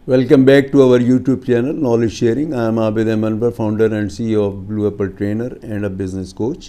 Welcome back to our YouTube channel, Knowledge Sharing. I am Abid Anwar, founder and CEO of Blue Apple Trainer and a business coach.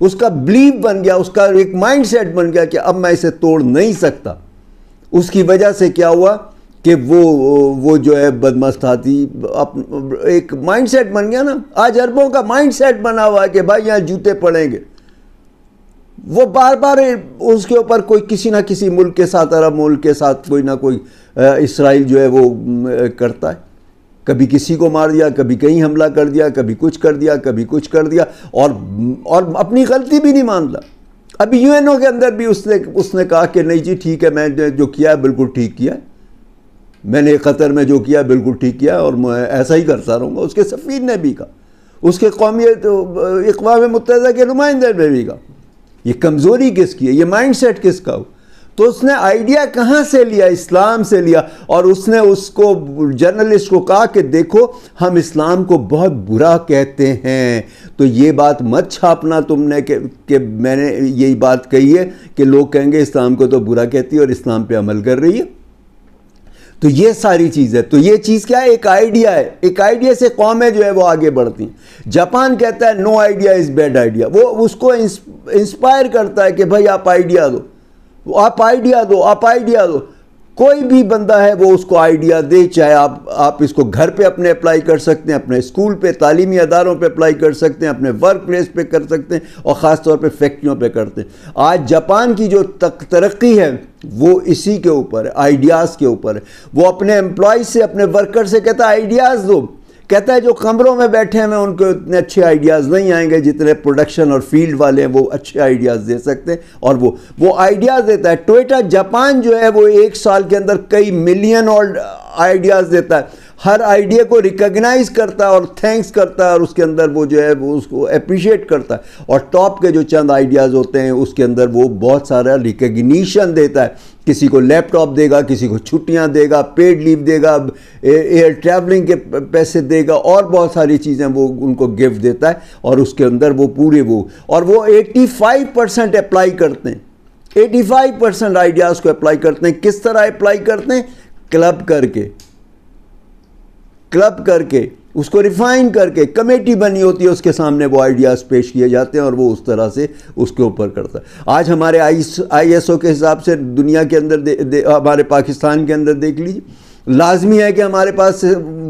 اس کا belief بن گیا, اس کا ایک mind set بن گیا کہ اب میں اسے توڑ نہیں سکتا. اس کی وجہ سے کیا ہوا کہ وہ جو ہے بدمستاتی ایک مائنڈ سیٹ بن گیا نا. آج اربوں کا مائنڈ سیٹ بنا ہوا ہے کہ بھائی یہاں جوتے پڑیں گے. وہ بار بار اس کے اوپر کوئی کسی نہ کسی ملک کے ساتھ, عرب ملک کے ساتھ کوئی نہ کوئی, اسرائیل جو ہے وہ کرتا ہے, کبھی کسی کو مار دیا, کبھی کہیں حملہ کر دیا, کبھی کچھ کر دیا, کبھی کچھ کر دیا, اور اپنی غلطی بھی نہیں مانتا. ابھی یو این او کے اندر بھی اس نے کہا کہ نہیں جی ٹھیک ہے, میں جو کیا ہے بالکل ٹھیک کیا ہے, میں نے قطر میں جو کیا بالکل ٹھیک کیا اور میں ایسا ہی کرتا رہوں گا. اس کے سفیر نے بھی کہا, اس کے قومی اقوام متحدہ کے نمائندے نے بھی کہا. یہ کمزوری کس کی ہے, یہ مائنڈ سیٹ کس کا ہو؟ تو اس نے آئیڈیا کہاں سے لیا؟ اسلام سے لیا. اور اس نے اس کو جرنلسٹ کو کہا کہ دیکھو ہم اسلام کو بہت برا کہتے ہیں, تو یہ بات مت چھاپنا تم نے کہ میں نے یہی بات کہی ہے کہ لوگ کہیں گے اسلام کو تو برا کہتی ہے اور اسلام پہ عمل کر رہی ہے. تو یہ ساری چیز ہے. تو یہ چیز کیا ہے؟ ایک آئیڈیا ہے. ایک آئیڈیا سے قومیں جو ہے وہ آگے بڑھتی ہیں. جاپان کہتا ہے نو آئیڈیا از بیڈ آئیڈیا. وہ اس کو انسپائر کرتا ہے کہ بھائی آپ آئیڈیا دو, آپ آئیڈیا دو, آپ آئیڈیا دو. کوئی بھی بندہ ہے وہ اس کو آئیڈیا دے, چاہے آپ اس کو گھر پہ اپنے اپلائی کر سکتے ہیں, اپنے اسکول پہ, تعلیمی اداروں پہ اپلائی کر سکتے ہیں, اپنے ورک پلیس پہ کر سکتے ہیں, اور خاص طور پہ فیکٹریوں پہ کرتے ہیں. آج جاپان کی جو ترقی ہے وہ اسی کے اوپر ہے, آئیڈیاز کے اوپر ہے. وہ اپنے امپلائیز سے, اپنے ورکر سے کہتا ہے آئیڈیاز دو. کہتا ہے جو کمروں میں بیٹھے ہیں ان کو اتنے اچھے آئیڈیاز نہیں آئیں گے جتنے پروڈکشن اور فیلڈ والے ہیں وہ اچھے آئیڈیاز دے سکتے ہیں, اور وہ آئیڈیاز دیتا ہے. ٹوئیٹا جاپان جو ہے وہ ایک سال کے اندر کئی ملین اور آئیڈیاز دیتا ہے. ہر آئیڈیا کو ریکگنائز کرتا ہے اور تھینکس کرتا ہے, اور اس کے اندر وہ جو ہے وہ اس کو اپریشیٹ کرتا ہے. اور ٹاپ کے جو چند آئیڈیاز ہوتے ہیں اس کے اندر وہ بہت سارا ریکگنیشن دیتا ہے. کسی کو لیپ ٹاپ دے گا, کسی کو چھٹیاں دے گا, پیڈ لیو دے گا, ایئر ٹریولنگ کے پیسے دے گا, اور بہت ساری چیزیں وہ ان کو گفٹ دیتا ہے. اور اس کے اندر وہ پورے اور وہ 85% اپلائی کرتے ہیں. 85% آئیڈیاز کو اپلائی کرتے ہیں. کس طرح اپلائی کرتے ہیں؟ کلب کر کے اس کو ریفائن کر کے کمیٹی بنی ہوتی ہے, اس کے سامنے وہ آئیڈیاز پیش کیے جاتے ہیں اور وہ اس طرح سے اس کے اوپر کرتا ہے. آج ہمارے آئی ایس او کے حساب سے دنیا کے اندر, ہمارے پاکستان کے اندر دیکھ لیجیے, لازمی ہے کہ ہمارے پاس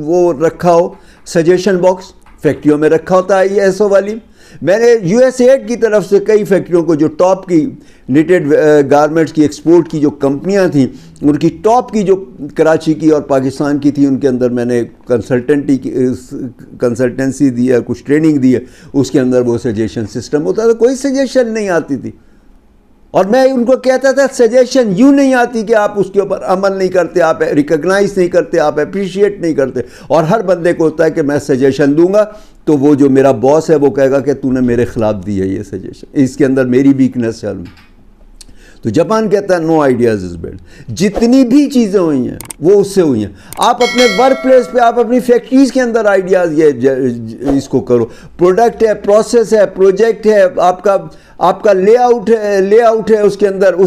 وہ رکھا ہو سجیشن باکس. فیکٹریوں میں رکھا ہوتا ہے آئی ایس او والی. میں نے یو ایس ایڈ کی طرف سے کئی فیکٹریوں کو, جو ٹاپ کی نیٹڈ گارمنٹس کی ایکسپورٹ کی جو کمپنیاں تھیں, ان کی ٹاپ کی جو کراچی کی اور پاکستان کی تھی, ان کے اندر میں نے کنسلٹنسی دی ہے, کچھ ٹریننگ دی ہے. اس کے اندر وہ سجیشن سسٹم ہوتا تھا. کوئی سجیشن نہیں آتی تھی, اور میں ان کو کہتا تھا سجیشن یوں نہیں آتی کہ آپ اس کے اوپر عمل نہیں کرتے, آپ ریکگنائز نہیں کرتے, آپ اپریشیٹ نہیں کرتے. اور ہر بندے کو ہوتا ہے کہ میں سجیشن دوں گا تو وہ جو میرا باس ہے وہ کہے گا کہ تو نے میرے خلاف دی ہے یہ سجیشن, اس کے اندر میری ویکنیس ہے. تو جاپان کہتا ہے نو آئیڈیاز از بیڈ. جتنی بھی چیزیں ہوئی ہیں وہ اس سے ہوئی ہیں. آپ اپنے ورک پلیس پہ, آپ اپنی فیکٹریز کے اندر آئیڈیاز یہ اس کو کرو. پروڈکٹ ہے, پروسیس ہے, پروجیکٹ ہے, آپ کا لے آؤٹ ہے, اس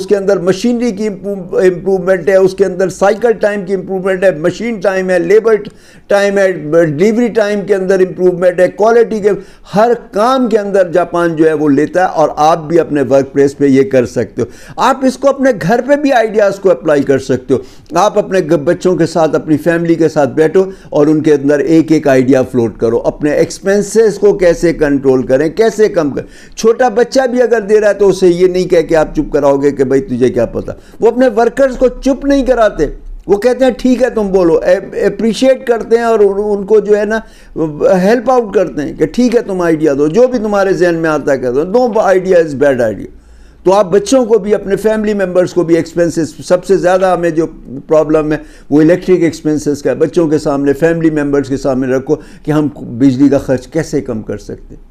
کے اندر مشینری کی امپروومنٹ ہے, اس کے اندر سائیکل ٹائم کی امپروومنٹ ہے, مشین ٹائم ہے, لیبر ٹائم ہے, ڈلیوری ٹائم کے اندر امپروومنٹ ہے, کوالٹی کے ہر کام کے اندر جاپان جو ہے وہ لیتا ہے. اور آپ بھی اپنے ورک پلیس پہ یہ کر سکتے ہو. آپ اس کو اپنے گھر پہ بھی آئیڈیاز کو اپلائی کر سکتے ہو. آپ اپنے بچوں کے ساتھ, اپنی فیملی کے ساتھ بیٹھو اور ان کے اندر ایک ایک آئیڈیا فلوٹ کرو. اپنے ایکسپینسز کو کیسے کنٹرول کریں, کیسے کم کریں. چھوٹا بچہ بھی اگر دے رہا ہے تو اسے یہ نہیں کہہ کہ آپ چپ کراؤ گے کہ بھائی تجھے کیا پتا. وہ اپنے ورکرز کو چپ نہیں کراتے, وہ کہتے ہیں ٹھیک ہے تم بولو, اپریشیٹ کرتے ہیں اور ان کو جو ہے نا ہیلپ آؤٹ کرتے ہیں کہ ٹھیک ہے تم آئیڈیا دو, جو بھی تمہارے ذہن میں آتا ہے کہہ دو. No idea is bad idea. تو آپ بچوں کو بھی, اپنے فیملی ممبرس کو بھی ایکسپینسز, سب سے زیادہ ہمیں جو پرابلم ہے وہ الیکٹرک ایکسپینسز کا ہے. بچوں کے سامنے, فیملی ممبرس کے سامنے رکھو کہ ہم بجلی کا خرچ کیسے کم کر سکتے ہیں,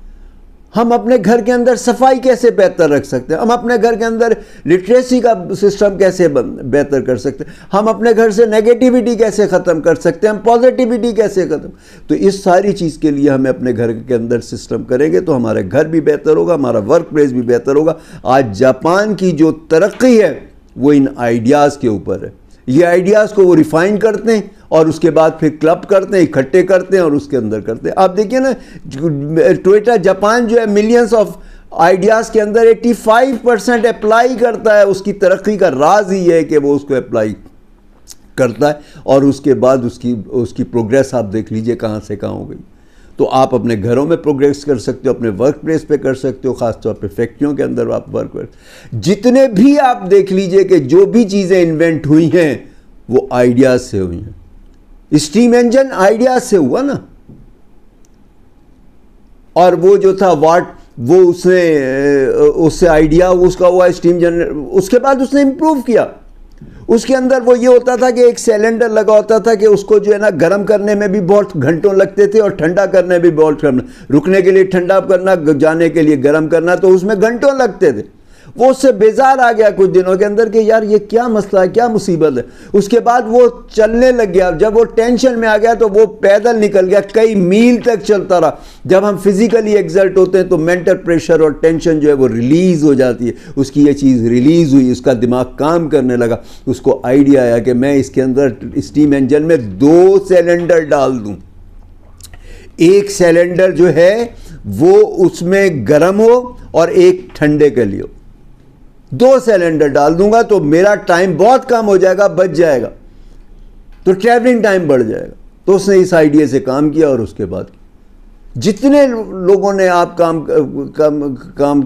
ہم اپنے گھر کے اندر صفائی کیسے بہتر رکھ سکتے ہیں, ہم اپنے گھر کے اندر لٹریسی کا سسٹم کیسے بہتر کر سکتے ہیں, ہم اپنے گھر سے نیگیٹیوٹی کیسے ختم کر سکتے ہیں, ہم پازیٹیوٹی کیسے ختم. تو اس ساری چیز کے لیے ہمیں اپنے گھر کے اندر سسٹم کریں گے تو ہمارا گھر بھی بہتر ہوگا, ہمارا ورک پلیس بھی بہتر ہوگا. آج جاپان کی جو ترقی ہے وہ ان آئیڈیاز کے اوپر ہے. یہ آئیڈیاز کو وہ ریفائن کرتے ہیں اور اس کے بعد پھر کلب کرتے ہیں, اکٹھے کرتے ہیں اور اس کے اندر کرتے ہیں. آپ دیکھیں نا ٹوئیٹا جاپان جو ہے ملینز آف آئیڈیاز کے اندر 85% اپلائی کرتا ہے. اس کی ترقی کا راز ہی ہے کہ وہ اس کو اپلائی کرتا ہے اور اس کے بعد اس کی پروگریس آپ دیکھ لیجئے کہاں سے کہاں ہو گئی. تو آپ اپنے گھروں میں پروگریس کر سکتے ہو, اپنے ورک پلیس پہ کر سکتے ہو, خاص طور پہ فیکٹریوں کے اندر آپ ورک کر. جتنے بھی آپ دیکھ لیجئے کہ جو بھی چیزیں انوینٹ ہوئی ہیں وہ آئیڈیاز سے ہوئی ہیں. اسٹیم انجن آئیڈیاز سے ہوا نا, اور وہ جو تھا وہ اس سے آئیڈیا اس کا ہوا اسٹیم جنریٹر. اس کے بعد اس نے امپروو کیا. اس کے اندر وہ یہ ہوتا تھا کہ ایک سلنڈر لگا ہوتا تھا کہ اس کو جو ہے نا گرم کرنے میں بھی بہت گھنٹوں لگتے تھے اور ٹھنڈا کرنے بھی بہت رکنے کے لیے ٹھنڈا کرنا, جانے کے لیے گرم کرنا, تو اس میں گھنٹوں لگتے تھے. وہ اس سے بیزار آ گیا کچھ دنوں کے اندر کہ یار یہ کیا مسئلہ ہے, کیا مصیبت ہے. اس کے بعد وہ چلنے لگ گیا. جب وہ ٹینشن میں آ گیا تو وہ پیدل نکل گیا, کئی میل تک چلتا رہا. جب ہم فزیکلی ایگزرٹ ہوتے ہیں تو مینٹل پریشر اور ٹینشن جو ہے وہ ریلیز ہو جاتی ہے. اس کی یہ چیز ریلیز ہوئی, اس کا دماغ کام کرنے لگا. اس کو آئیڈیا آیا کہ میں اس کے اندر اسٹیم انجن میں 2 سلنڈر ڈال دوں. ایک سلنڈر جو ہے وہ اس میں گرم ہو اور ایک ٹھنڈے کے لیے ہو. 2 سلنڈر ڈال دوں گا تو میرا ٹائم بہت کم ہو جائے گا, بچ جائے گا, تو ٹریولنگ ٹائم بڑھ جائے گا. تو اس نے اس آئیڈیا سے کام کیا اور اس کے بعد جتنے لوگوں نے آپ کام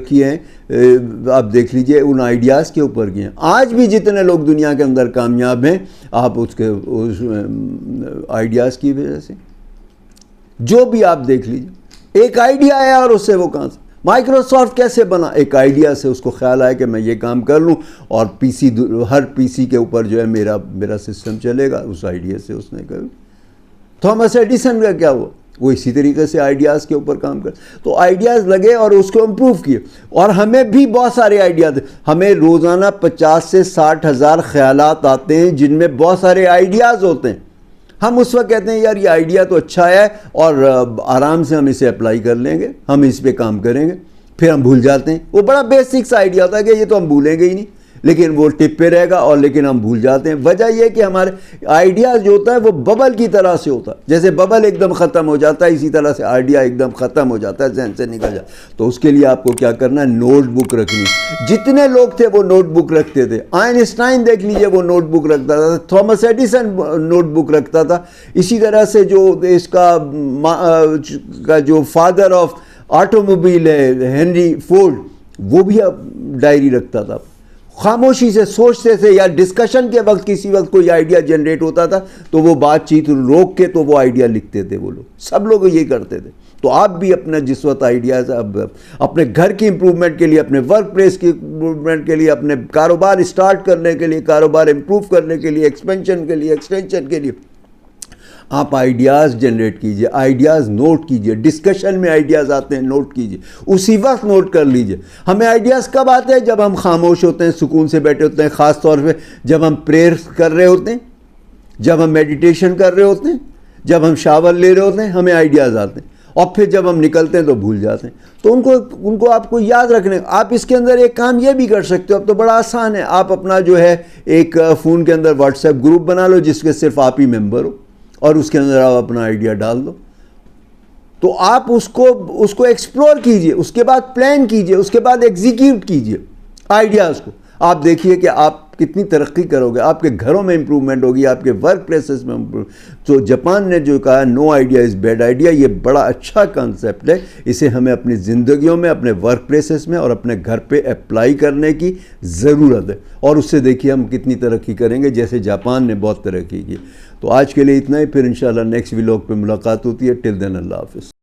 کیے ہیں آپ دیکھ لیجئے ان آئیڈیاز کے اوپر کیے ہیں. آج بھی جتنے لوگ دنیا کے اندر کامیاب ہیں آپ اس آئیڈیاز کی وجہ سے. جو بھی آپ دیکھ لیجئے ایک آئیڈیا آیا اور اس سے وہ کہاں سے. مائکروسافٹ کیسے بنا؟ ایک آئیڈیا سے. اس کو خیال آیا کہ میں یہ کام کر لوں اور ہر پی سی کے اوپر جو ہے میرا سسٹم چلے گا. اس آئیڈیا سے اس نے کہا. تھامس ایڈیسن کا کیا ہوا؟ وہ اسی طریقے سے آئیڈیاز کے اوپر کام کر. تو آئیڈیاز لگے اور اس کو امپروو کیے. اور ہمیں بھی بہت سارے آئیڈیاز, ہمیں روزانہ 50 سے 60 ہزار خیالات آتے ہیں جن میں بہت سارے آئیڈیاز ہوتے ہیں. ہم اس وقت کہتے ہیں یار یہ آئیڈیا تو اچھا ہے اور آرام سے ہم اسے اپلائی کر لیں گے, ہم اس پہ کام کریں گے. پھر ہم بھول جاتے ہیں. وہ بڑا بیسک سا آئیڈیا ہوتا ہے کہ یہ تو ہم بھولیں گے ہی نہیں, لیکن وہ ٹپ پہ رہے گا اور لیکن ہم بھول جاتے ہیں. وجہ یہ کہ ہمارے آئیڈیا جو ہوتا ہے وہ ببل کی طرح سے ہوتا ہے. جیسے ببل ایک دم ختم ہو جاتا ہے اسی طرح سے آئیڈیا ایک دم ختم ہو جاتا ہے, ذہن سے نکل جاتا ہے. تو اس کے لیے آپ کو کیا کرنا ہے, نوٹ بک رکھنی. جتنے لوگ تھے وہ نوٹ بک رکھتے تھے. آئنسٹائن دیکھ لیجئے وہ نوٹ بک رکھتا تھا. تھامس ایڈیسن نوٹ بک رکھتا تھا. اسی طرح سے جو اس کا جو فادر آف آٹو موبائل ہے ہنری فورڈ, وہ بھی ڈائری رکھتا تھا. خاموشی سے سوچتے تھے, یا ڈسکشن کے وقت کسی وقت کوئی آئیڈیا جنریٹ ہوتا تھا تو وہ بات چیت روک کے تو وہ آئیڈیا لکھتے تھے. وہ لوگ سب لوگ یہ کرتے تھے. تو آپ بھی اپنا جس وقت آئیڈیاز اپنے گھر کی امپروومنٹ کے لیے, اپنے ورک پلیس کی امپروومنٹ کے لیے, اپنے کاروبار اسٹارٹ کرنے کے لیے, کاروبار امپروو کرنے کے لیے, ایکسپینشن کے لیے, ایکسٹینشن کے لیے, آپ آئیڈیاز جنریٹ کیجئے, آئیڈیاز نوٹ کیجئے. ڈسکشن میں آئیڈیاز آتے ہیں, نوٹ کیجئے, اسی وقت نوٹ کر لیجئے. ہمیں آئیڈیاز کب آتے ہیں؟ جب ہم خاموش ہوتے ہیں, سکون سے بیٹھے ہوتے ہیں. خاص طور پہ جب ہم پریئر کر رہے ہوتے ہیں, جب ہم میڈیٹیشن کر رہے ہوتے ہیں, جب ہم شاور لے رہے ہوتے ہیں, ہمیں آئیڈیاز آتے ہیں. اور پھر جب ہم نکلتے ہیں تو بھول جاتے ہیں. تو ان کو آپ کو یاد رکھنے. آپ اس کے اندر ایک کام یہ بھی کر سکتے ہو, اب تو بڑا آسان ہے. آپ اپنا جو ہے ایک فون کے اندر واٹس ایپ گروپ بنا لو جس کے صرف آپ ہی ممبر ہو, اور اس کے اندر آپ اپنا آئیڈیا ڈال دو. تو آپ اس کو ایکسپلور کیجئے, اس کے بعد پلان کیجئے, اس کے بعد ایگزیکیوٹ کیجئے آئیڈیاز کو. آپ دیکھیے کہ آپ کتنی ترقی کرو گے. آپ کے گھروں میں امپروومنٹ ہوگی, آپ کے ورک پلیسز میں تو جاپان نے جو کہا نو آئیڈیا از بیڈ آئیڈیا, یہ بڑا اچھا کانسیپٹ ہے. اسے ہمیں اپنی زندگیوں میں, اپنے ورک پلیسز میں اور اپنے گھر پہ اپلائی کرنے کی ضرورت ہے. اور اس سے دیکھیے ہم کتنی ترقی کریں گے, جیسے جاپان نے بہت ترقی کی. تو آج کے لیے اتنا ہی. پھر انشاءاللہ نیکسٹ ولاگ پہ ملاقات ہوتی ہے. ٹل دین اللہ حافظ.